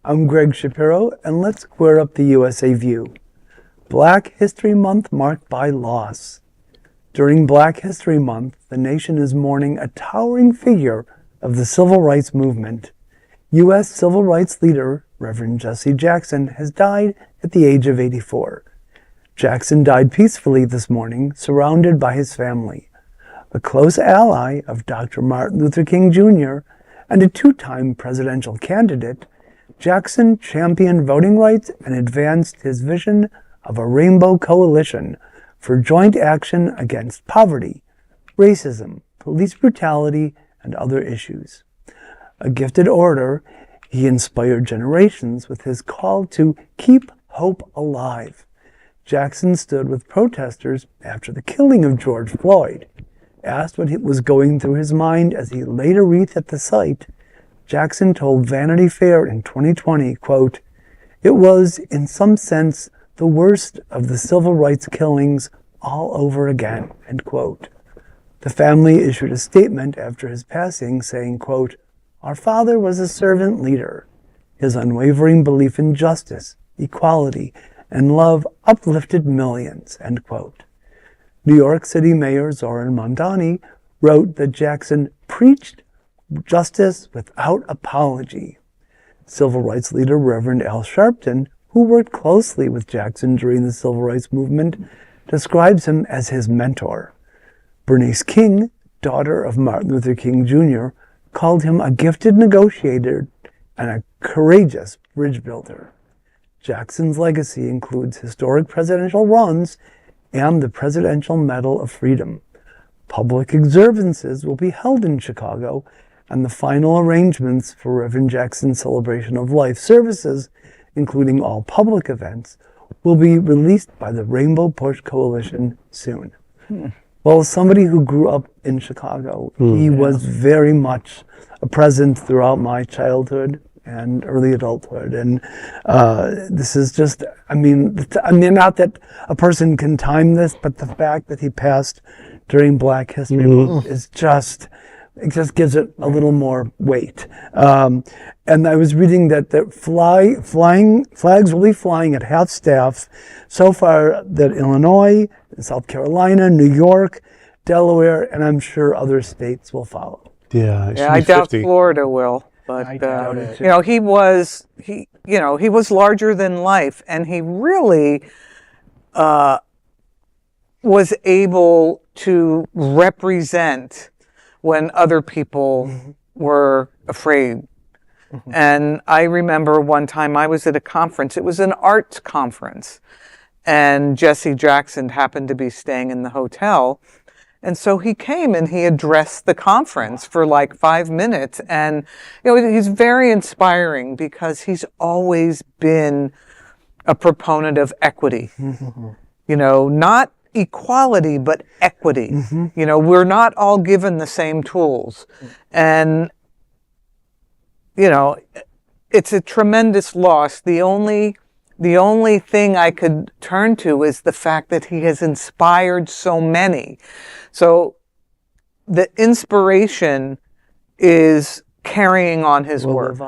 I'm Greg Shapiro, and let's square up the USA View. Black History Month marked by loss. During Black History Month, the nation is mourning a towering figure of the civil rights movement. U.S. civil rights leader Reverend Jesse Jackson has died at the age of 84. Jackson died peacefully this morning, surrounded by his family. A close ally of Dr. Martin Luther King Jr. and a two-time presidential candidate, Jackson championed voting rights and advanced his vision of a rainbow coalition for joint action against poverty, racism, police brutality, and other issues. A gifted orator, he inspired generations with his call to keep hope alive. Jackson stood with protesters after the killing of George Floyd. Asked what was going through his mind as he laid a wreath at the site, Jackson told Vanity Fair in 2020, quote, "It was, in some sense, the worst of the civil rights killings all over again," end quote. The family issued a statement after his passing saying, quote, "Our father was a servant leader. His unwavering belief in justice, equality, and love uplifted millions," end quote. New York City Mayor Zohran Mamdani wrote that Jackson preached justice without apology. Civil rights leader Reverend Al Sharpton, who worked closely with Jackson during the civil rights movement, describes him as his mentor. Bernice King, daughter of Martin Luther King Jr., called him a gifted negotiator and a courageous bridge builder. Jackson's legacy includes historic presidential runs and the Presidential Medal of Freedom. Public observances will be held in Chicago, and the final arrangements for Reverend Jackson's Celebration of Life services, including all public events, will be released by the Rainbow Push Coalition soon. Well, as somebody who grew up in Chicago, he was very much a presence throughout my childhood and early adulthood. And this is just, I mean, not that a person can time this, but the fact that he passed during Black History Month is just, it just gives it a little more weight. And I was reading that flags will be flying at half staff so far, that Illinois, South Carolina, New York, Delaware, and I'm sure other states will follow. Yeah, I doubt Florida will. But you know, he was larger than life, and he really was able to represent when other people were afraid. And I remember one time I was at a conference. It was an arts conference, and Jesse Jackson happened to be staying in the hotel. And so he came and he addressed the conference for like 5 minutes. And, you know, he's very inspiring because he's always been a proponent of equity. You know, not equality, but equity. You know, we're not all given the same tools. And, you know, it's a tremendous loss. The only thing I could turn to is the fact that he has inspired so many. So the inspiration is carrying on his work.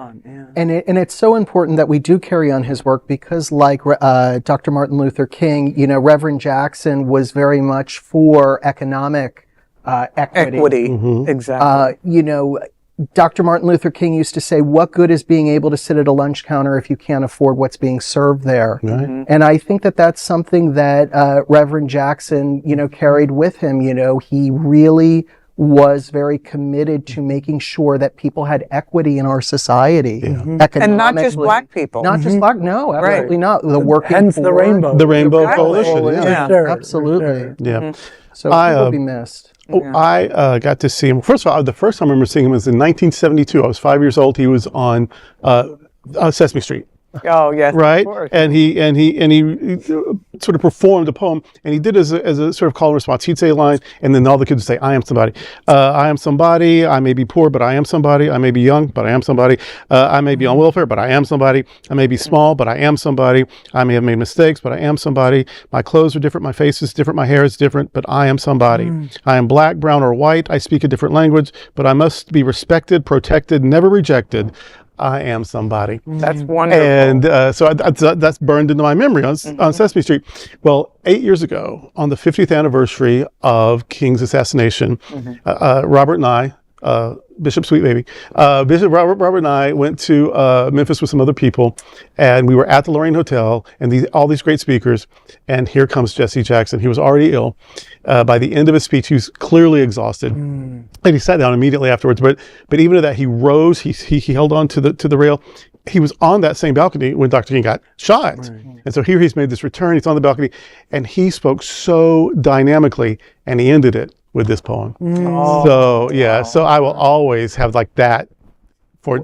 And it's so important that we do carry on his work because, like Dr. Martin Luther King, you know, Reverend Jackson was very much for economic equity. Exactly. You know, Dr. Martin Luther King used to say, what good is being able to sit at a lunch counter if you can't afford what's being served there? And I think that that's something that Reverend Jackson, you know, carried with him. You know, he really was very committed to making sure that people had equity in our society. And not just black people. Not just black, no, absolutely not. The working Hence the rainbow. The Rainbow Coalition. Absolutely. So he will be missed. I got to see him. First of all, the first time I remember seeing him was in 1972. I was 5 years old. He was on Sesame Street. Oh yes, right. Of course. And he sort of performed a poem, and he did as a sort of call and response. He'd say a line, and then all the kids would say, "I am somebody. I am somebody. I may be poor, but I am somebody. I may be young, but I am somebody. I may be on welfare, but I am somebody. I may be small, but I am somebody. I may have made mistakes, but I am somebody. My clothes are different. My face is different. My hair is different, but I am somebody. I am black, brown, or white. I speak a different language, but I must be respected, protected, never rejected. I am somebody. That's wonderful. And so that's burned into my memory on Sesame Street. Well, 8 years ago, on the 50th anniversary of King's assassination, Robert and I, Bishop Sweet Baby, Bishop Robert and I went to Memphis with some other people, and we were at the Lorraine Hotel, and all these great speakers, and here comes Jesse Jackson. He was already ill. By the end of his speech, he was clearly exhausted, and he sat down immediately afterwards. But even at that, he rose. He held on to the rail. He was on that same balcony when Dr. King got shot. Right. And so here he's made this return. He's on the balcony, and he spoke so dynamically, and he ended it with this poem. So yeah, so I will always have like that for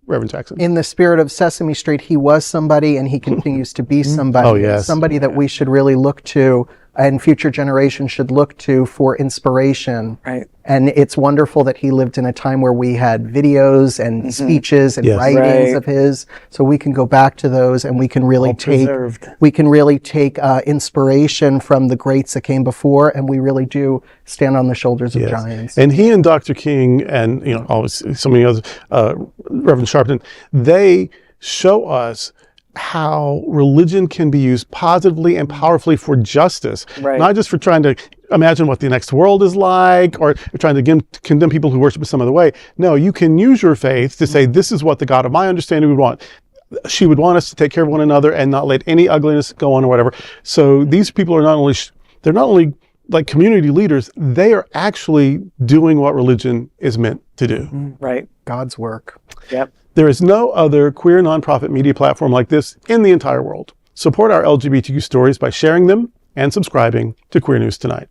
Reverend Jackson. In the spirit of Sesame Street, he was somebody, and he continues to be somebody. Oh, yes. Somebody that we should really look to, and future generations should look to for inspiration. Right. And it's wonderful that he lived in a time where we had videos and speeches and writings of his, so we can go back to those, and we can really take inspiration from the greats that came before, and we really do stand on the shoulders of giants. And he and Dr. King, and always so many others, Reverend Sharpton, they show us how religion can be used positively and powerfully for justice, not just for trying to imagine what the next world is like, or trying to condemn people who worship in some other way. No, you can use your faith to say, this is what the God of my understanding would want. She would want us to take care of one another and not let any ugliness go on or whatever. So these people are not only like community leaders, they are actually doing what religion is meant to do. Right. God's work. Yep. There is no other queer nonprofit media platform like this in the entire world. Support our LGBTQ stories by sharing them and subscribing to Queer News Tonight.